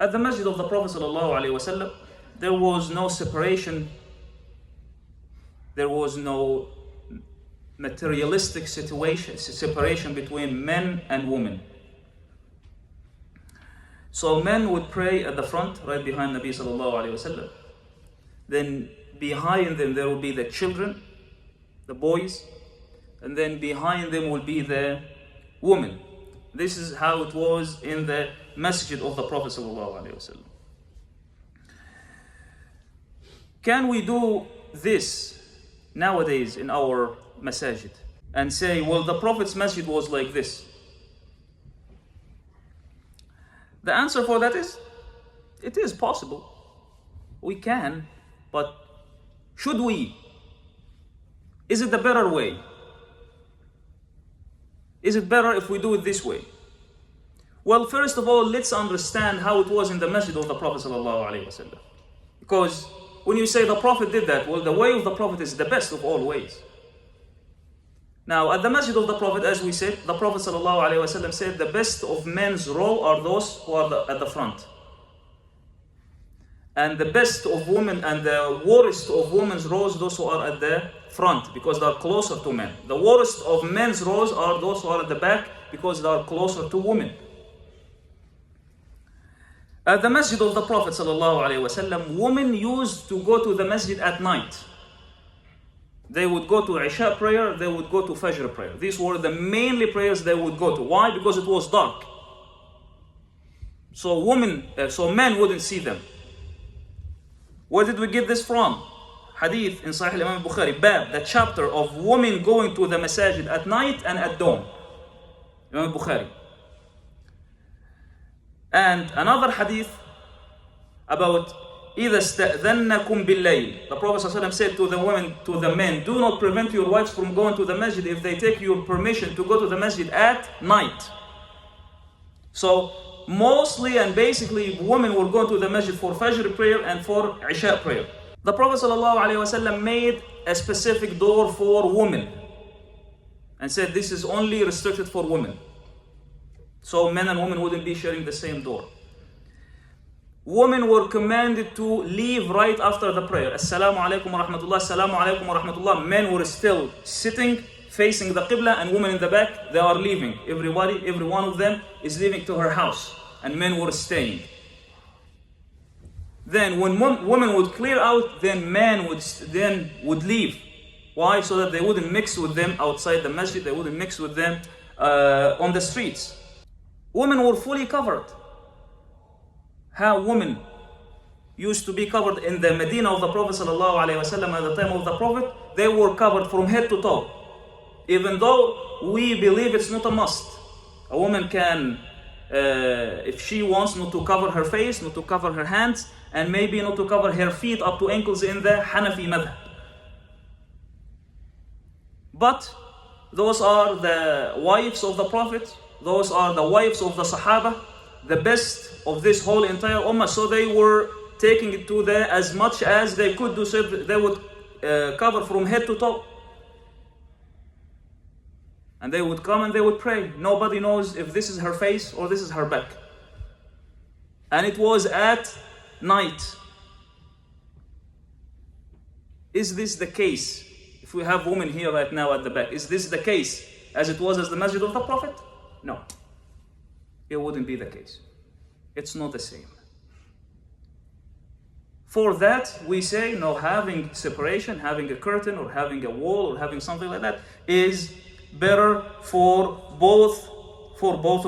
At the masjid of the Prophet ﷺ, there was no separation, there was no materialistic separation between men and women. So men would pray at the front, right behind Nabi ﷺ. Then behind them there will be the children, the boys, and then behind them will be the women. This is how it was in the masjid of the Prophet ﷺ. Can we do this nowadays in our masajid and say, well, the Prophet's masjid was like this? The answer for that is, it is possible. We can, but should we? Is it the better way? Is it better if we do it this way? Well, first of all, let's understand how it was in the masjid of the Prophet ﷺ. Because when you say the Prophet did that, well, the way of the Prophet is the best of all ways. Now, at the masjid of the Prophet, as we said, the Prophet ﷺ said, the best of men's row are those who are at the front. And the best of women and the worst of women's rows, those who are at the front, because they are closer to men. The worst of men's rows are those who are at the back, because they are closer to women. At the masjid of the Prophet ﷺ, women used to go to the masjid at night. They would go to Isha prayer, they would go to Fajr prayer. These were the mainly prayers they would go to. Why? Because it was dark. So men wouldn't see them. Where did we get this from? Hadith in Sahih Imam Bukhari, Bab, the chapter of women going to the masajid at night and at dawn. Imam Bukhari. And another hadith about إِذَا اسْتَأْذَنَّكُمْ بِاللَّيْلِ. The Prophet ﷺ said to the women, to the men, do not prevent your wives from going to the masjid if they take your permission to go to the masjid at night. So mostly and basically women were going to the masjid for Fajr prayer and for Isha prayer. The Prophet ﷺ made a specific door for women and said this is only restricted for women. So men and women wouldn't be sharing the same door. Women were commanded to leave right after the prayer. Assalamu alaikum wa rahmatullah, assalamu alaikum wa rahmatullah. Men were still sitting, facing the Qibla, and women in the back, they are leaving. Every one of them is leaving to her house, and men were staying. Then when women would clear out, then men would leave. Why? So that they wouldn't mix with them outside the masjid, they wouldn't mix with them on the streets. Women were fully covered. How women used to be covered in the Medina of the Prophet ﷺ at the time of the Prophet, they were covered from head to toe. Even though we believe it's not a must. A woman can, if she wants, not to cover her face, not to cover her hands, and maybe not to cover her feet up to ankles in the Hanafi madhab. But those are the wives of the Prophet, those are the wives of the Sahaba, the best of this whole entire ummah. So they were taking it to as much as they could do, so they would cover from head to toe. And they would come and they would pray. Nobody knows if this is her face or this is her back. And it was at night. Is this the case? If we have women here right now at the back, is this the case as it was as the masjid of the Prophet? No. It wouldn't be the case. It's not the same. For that, we say, no, having separation, having a curtain or having a wall or having something like that is better for both of